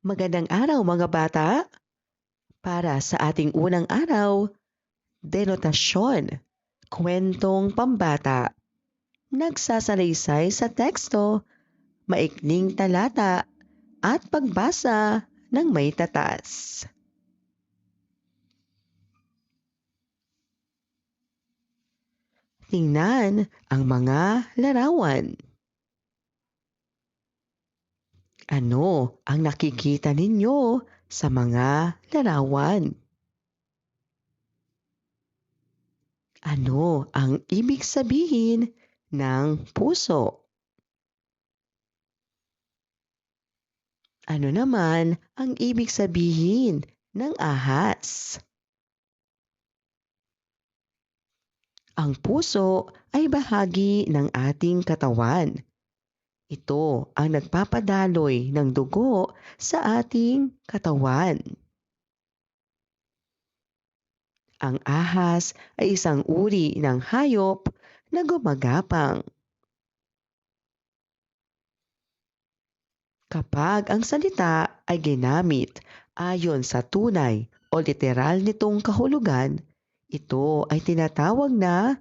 Magandang araw mga bata! Para sa ating unang araw, denotasyon, kwentong pambata, nagsasalaysay sa teksto, maikling talata at pagbasa ng may tatas. Tingnan ang mga larawan. Ano ang nakikita ninyo sa mga larawan? Ano ang ibig sabihin ng puso? Ano naman ang ibig sabihin ng ahas? Ang puso ay bahagi ng ating katawan. Ito ang nagpapadaloy ng dugo sa ating katawan. Ang ahas ay isang uri ng hayop na gumagapang. Kapag ang salita ay ginamit ayon sa tunay o literal nitong kahulugan, ito ay tinatawag na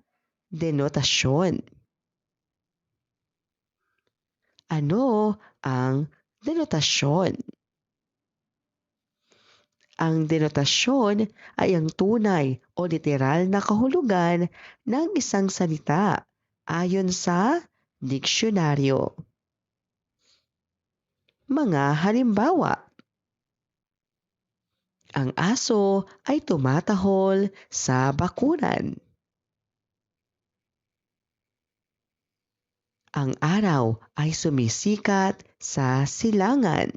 denotasyon. Ano ang denotasyon? Ang denotasyon ay ang tunay o literal na kahulugan ng isang salita ayon sa diksyonaryo. Mga halimbawa, ang aso ay tumatahol sa bakuran. Ang araw ay sumisikat sa silangan.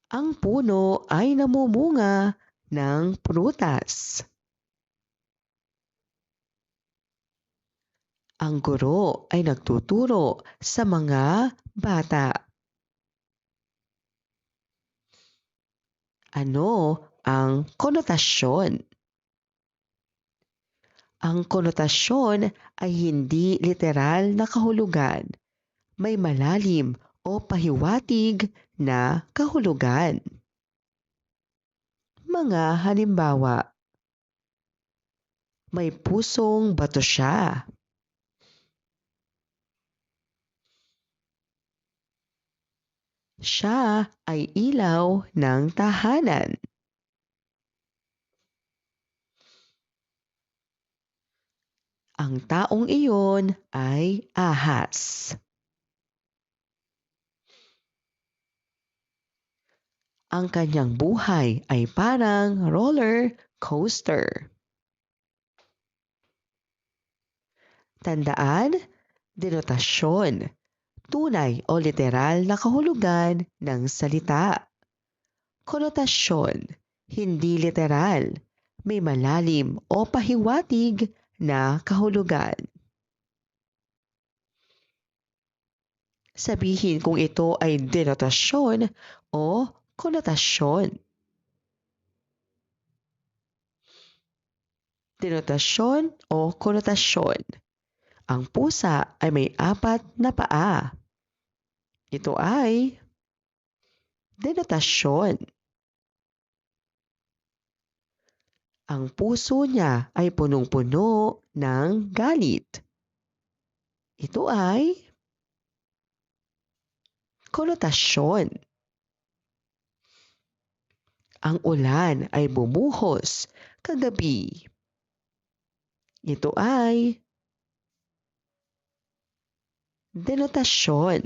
Ang puno ay namumunga ng prutas. Ang guro ay nagtuturo sa mga bata. Ano ang konotasyon? Ang konotasyon ay hindi literal na kahulugan. May malalim o pahiwatig na kahulugan. Mga halimbawa, may pusong bato siya. Siya ay ilaw ng tahanan. Ang taong iyon ay ahas. Ang kanyang buhay ay parang roller coaster. Tandaan, denotasyon, tunay o literal na kahulugan ng salita. Konotasyon, hindi literal, may malalim o pahiwatig na kahulugan. Sabihin kung ito ay denotasyon o konotasyon. Denotasyon o konotasyon. Ang pusa ay may 4 na paa. Ito ay denotasyon. Ang puso niya ay punong-puno ng galit. Ito ay konotasyon. Ang ulan ay bumuhos kagabi. Ito ay denotasyon.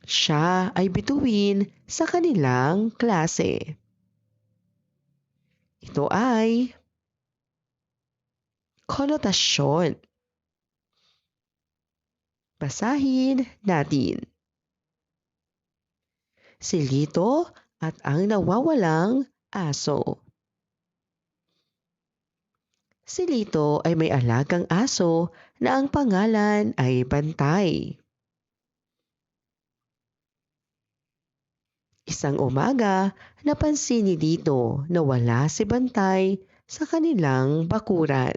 Siya ay bituin sa kanilang klase. Ito ay konotasyon. Basahin natin. Si Lito at ang nawawalang aso. Si Lito ay may alagang aso na ang pangalan ay Bantay. Isang umaga, napansin ni Lito na wala si Bantay sa kanilang bakuran.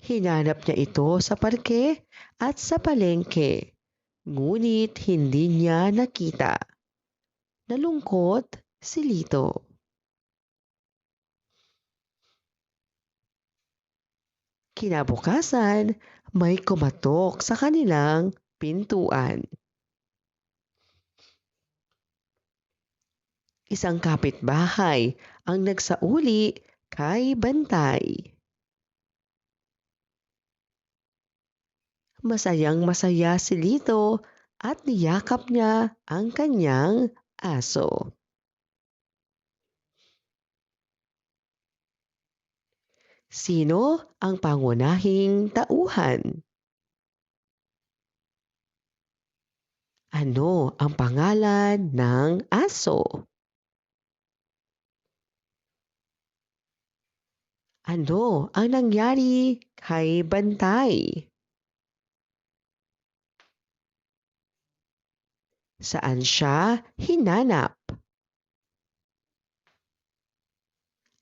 Hinanap niya ito sa parke at sa palengke, ngunit hindi niya nakita. Nalungkot si Lito. Kinabukasan, may kumatok sa kanilang pintuan. Isang kapitbahay ang nagsauli kay Bantay. Masayang-masaya si Lito at niyakap niya ang kanyang aso. Sino ang pangunahing tauhan? Ano ang pangalan ng aso? Ano ang nangyari kay Bantay? Saan siya hinanap?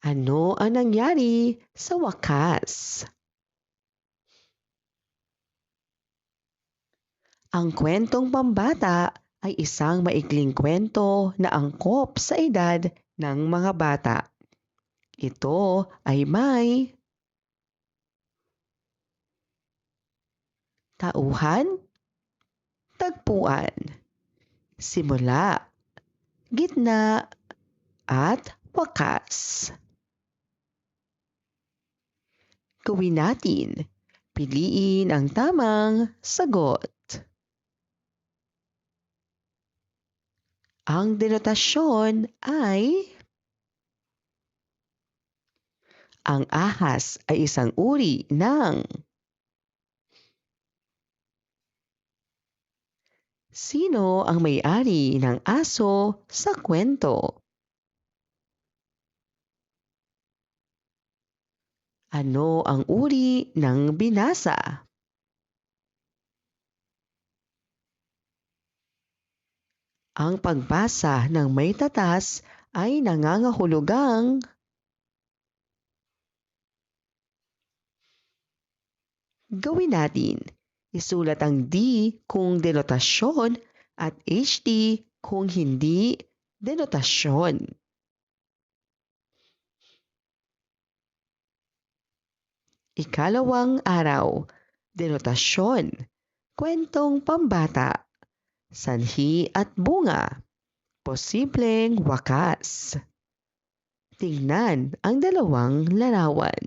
Ano ang nangyari sa wakas? Ang kwentong pambata ay isang maikling kwento na angkop sa edad ng mga bata. Ito ay may tauhan, tagpuan, simula, gitna, at wakas. Gawin natin. Piliin ang tamang sagot. Ang denotasyon ay ang ahas ay isang uri ng sino ang may-ari ng aso sa kwento? Ano ang uri ng binasa? Ang pagbasa ng may tatas ay nangangahulugang gawin natin. Isulat ang D kung denotasyon at HD kung hindi denotasyon. Ikalawang araw, denotasyon, kwentong pambata, sanhi at bunga, posibleng wakas. Tingnan ang dalawang larawan.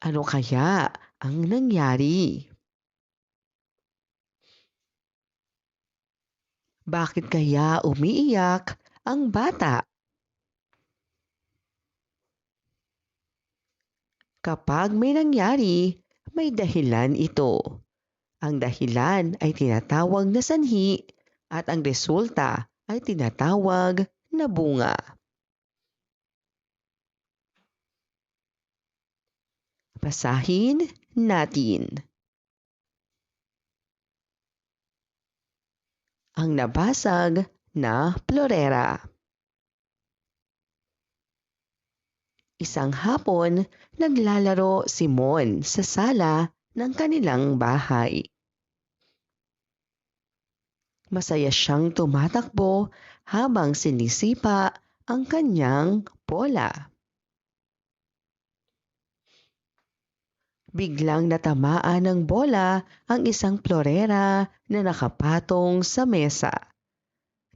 Ano kaya ang nangyari? Bakit kaya umiiyak ang bata? Kapag may nangyari, may dahilan ito. Ang dahilan ay tinatawag na sanhi at ang resulta ay tinatawag na bunga. Basahin natin. Ang nabasag na florera. Isang hapon, naglalaro si Mon sa sala ng kanilang bahay. Masaya siyang tumatakbo habang sinisipa ang kanyang bola. Biglang natamaan ng bola ang isang florera na nakapatong sa mesa.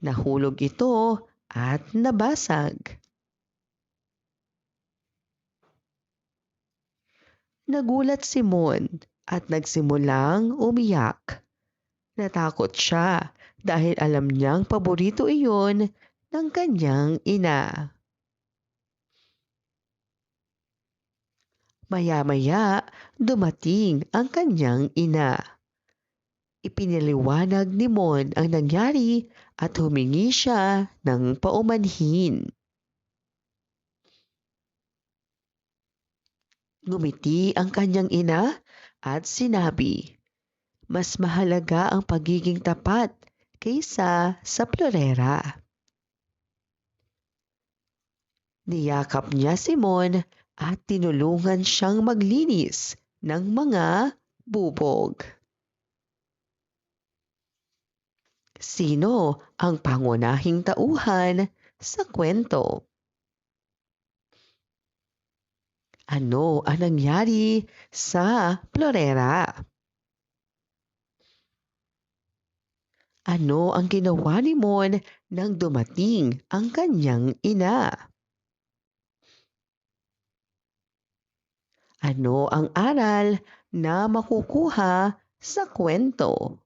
Nahulog ito at nabasag. Nagulat si Mon at nagsimulang umiyak. Natakot siya dahil alam niyang paborito iyon ng kanyang ina. Maya-maya, dumating ang kanyang ina. Ipinaliwanag ni Mon ang nangyari at humingi siya ng paumanhin. Ngumiti ang kanyang ina at sinabi, mas mahalaga ang pagiging tapat kaysa sa florera. Niyakap niya si Mon at tinulungan siyang maglinis ng mga bubog. Sino ang pangunahing tauhan sa kwento? Ano ang nangyari sa Florera? Ano ang ginawa ni Mon nang dumating ang kanyang ina? Ano ang aral na makukuha sa kwento?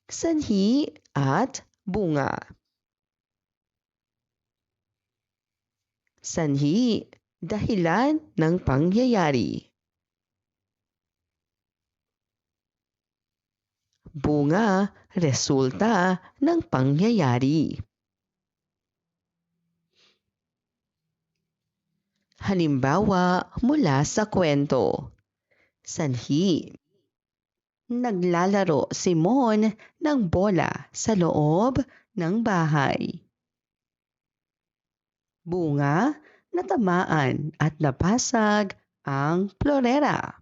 Sanhi at bunga. Sanhi, dahilan ng pangyayari. Bunga, resulta ng pangyayari. Halimbawa mula sa kwento. Sanhi. Naglalaro si Mon ng bola sa loob ng bahay. Bunga, natamaan at napasag ang Florera.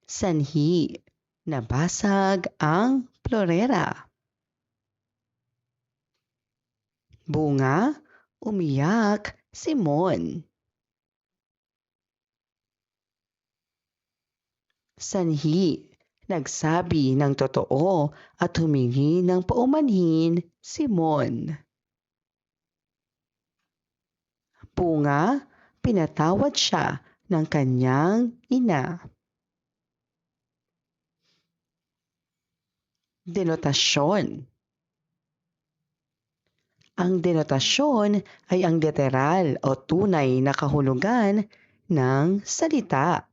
Sanhi, nabasag ang Florera. Bunga, umiyak si Mon. Sanhi, nagsabi ng totoo at humingi ng paumanhin si Mon. Bunga, pinatawad siya ng kanyang ina. Denotasyon. Ang denotasyon ay ang literal o tunay na kahulugan ng salita.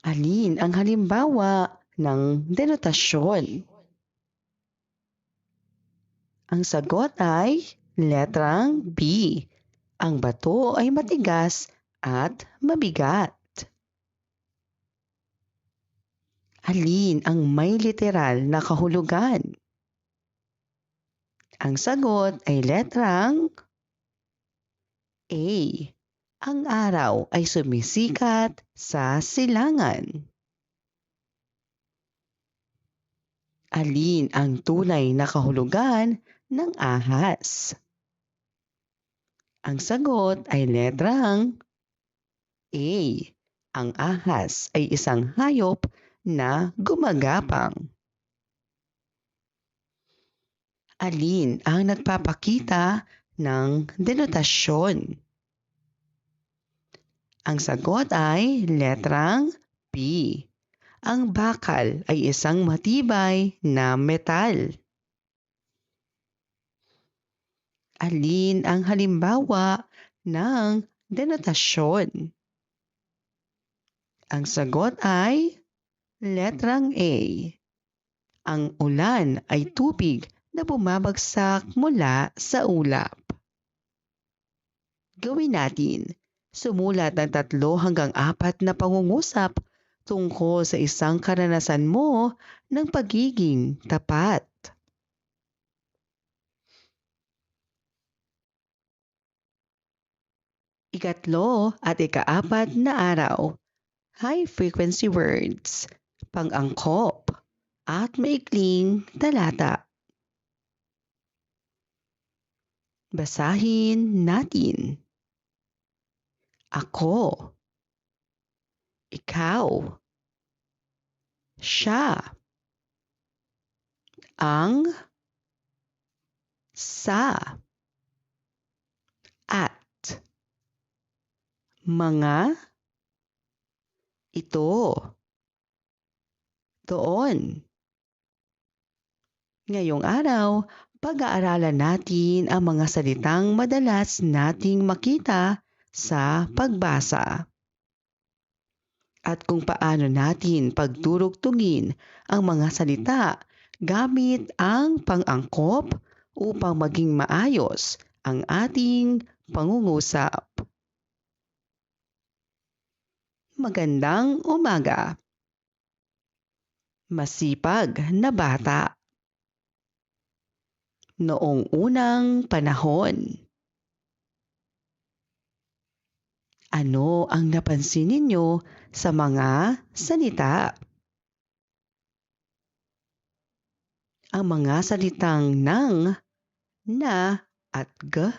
Alin ang halimbawa ng denotasyon? Ang sagot ay letrang B. Ang bato ay matigas at mabigat. Alin ang may literal na kahulugan? Ang sagot ay letrang A. Ang araw ay sumisikat sa silangan. Alin ang tunay na kahulugan ng ahas? Ang sagot ay letrang A. Ang ahas ay isang hayop na gumagapang. Alin ang nagpapakita ng denotasyon? Ang sagot ay letrang B. Ang bakal ay isang matibay na metal. Alin ang halimbawa ng denotasyon? Ang sagot ay letrang A. Ang ulan ay tubig na bumabagsak mula sa ulap. Gawin natin. Sumulat ng 3 hanggang 4 na pangungusap tungkol sa isang karanasan mo ng pagiging tapat. Ikatlo at ika-4 na araw. High frequency words, pang-angkop, at maikling talata. Basahin natin. Ako. Ikaw. Siya. Ang. Sa. At. Mga. Ito. Doon. Ngayong araw, pag-aaralan natin ang mga salitang madalas nating makita sa pagbasa. At kung paano natin pagdurugtungin ang mga salita gamit ang pang-angkop upang maging maayos ang ating pangungusap. Magandang umaga. Masipag na bata. noong unang panahon. Ano ang napansin ninyo sa mga salita? Ang mga salitang nang, na at g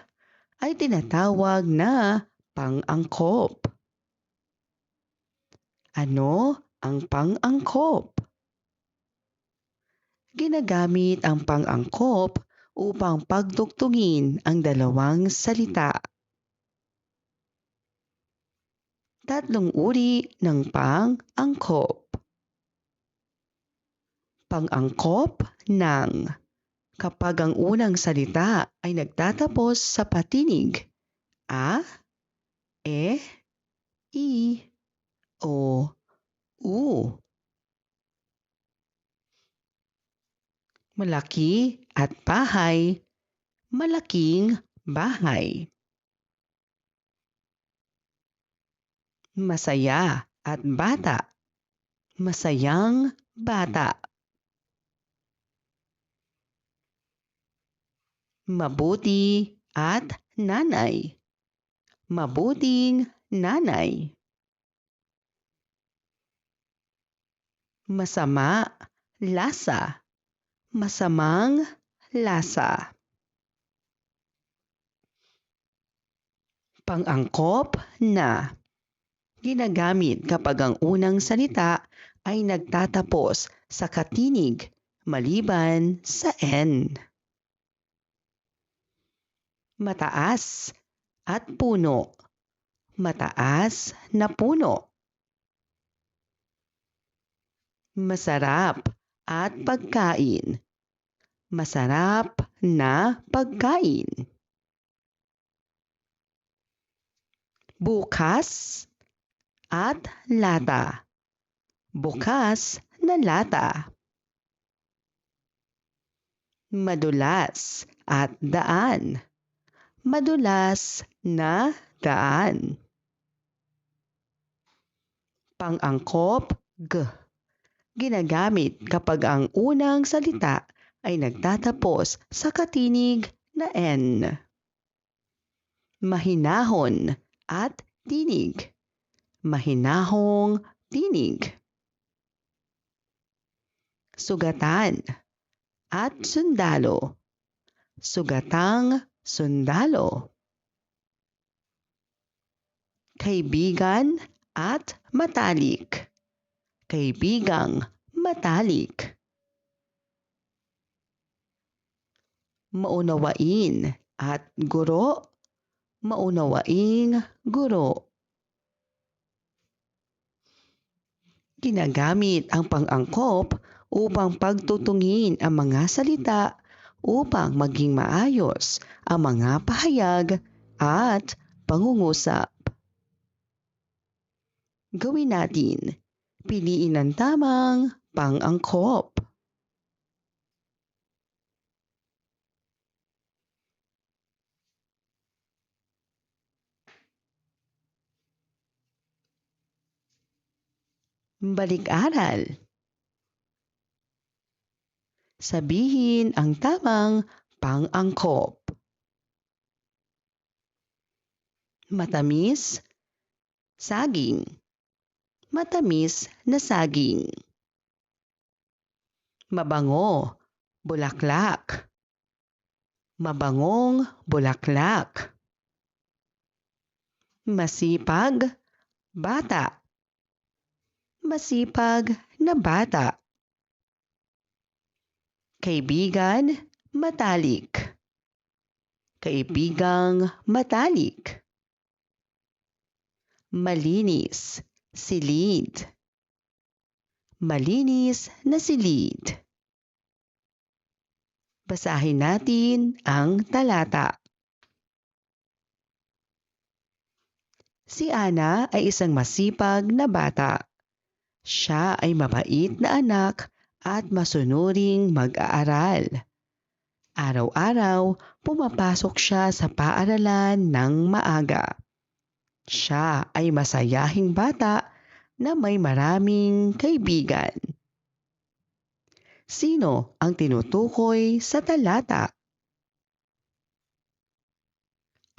ay tinatawag na pang-angkop. Ano ang pang-angkop? Ginagamit ang pang-angkop upang pagdugtungin ang dalawang salita. Tatlong uri ng pang-angkop. Pang-angkop ng kapag ang unang salita ay nagtatapos sa patinig a, e, i, o, u. Malaki at bahay, malaking bahay. Masaya at bata, masayang bata. Mabuti at nanay, mabuting nanay. Masama, lasa, masamang lasa. Pang-angkop na ginagamit kapag ang unang salita ay nagtatapos sa katinig maliban sa N. Mataas at puno, mataas na puno. Masarap at pagkain, masarap na pagkain. Bukas at lata, bukas na lata. Madulas at daan, madulas na daan. Pang-angkop g. Ginagamit kapag ang unang salita ay nagtatapos sa katinig na N. Mahinahon at tinig, mahinahong tinig. Sugatan at sundalo, sugatang sundalo. Kaibigan at matalik, kaibigang matalik. Maunawain at guro, maunawaing guro. Ginagamit ang pang-angkop upang pagtutungin ang mga salita upang maging maayos ang mga pahayag at pangungusap. Gawin natin. Piliin ang tamang pang-angkop. Balik-aral. Sabihin ang tamang pang-angkop. Matamis, saging. Matamis na saging. Mabango, bulaklak. Mabangong bulaklak. Masipag, bata. Masipag na bata. Kaibigan, matalik. Kaibigang matalik. Malinis, silid. Malinis na silid. Basahin natin ang talata. Si Ana ay isang masipag na bata. Siya ay mabait na anak at masunuring mag-aaral. Araw-araw, pumapasok siya sa paaralan ng maaga. Siya ay masayahing bata na may maraming kaibigan. Sino ang tinutukoy sa talata?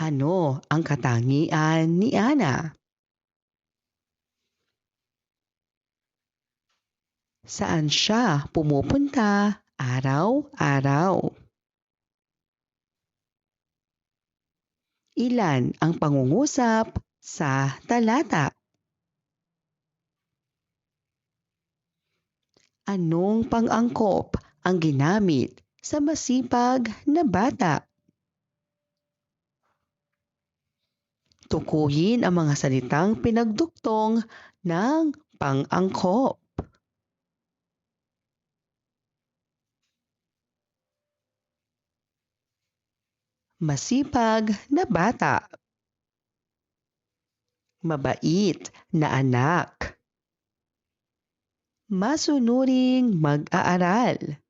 Ano ang katangian ni Ana? Saan siya pumupunta araw-araw? Ilan ang pangungusap sa talata? Anong pang-angkop ang ginamit sa masipag na bata? Tukuyin ang mga salitang pinagduktong ng pang-angkop. Masipag na bata. Mabait na anak. Masunuring mag-aaral.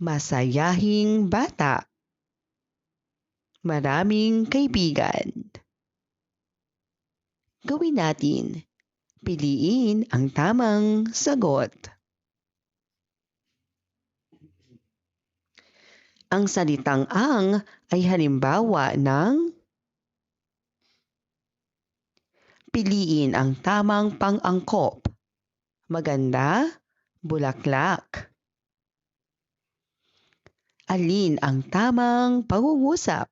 Masayahing bata. Maraming kaibigan. Gawin natin. Piliin ang tamang sagot. Ang salitang ang ay halimbawa ng piliin ang tamang pang-angkop. Maganda, bulaklak. Alin ang tamang pangungusap?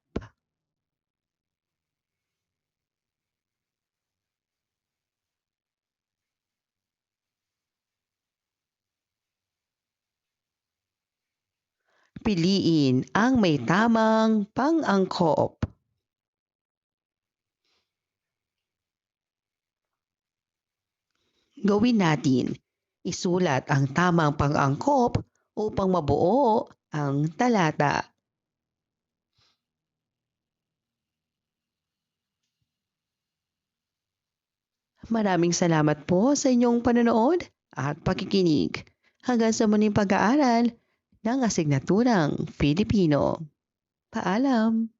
Piliin ang may tamang pang-angkop. Gawin natin. Isulat ang tamang pang-angkop upang mabuo ang talata. Maraming salamat po sa inyong panonood at pakikinig. Hanggang sa muling pag-aaral ng asignaturang Filipino. Paalam!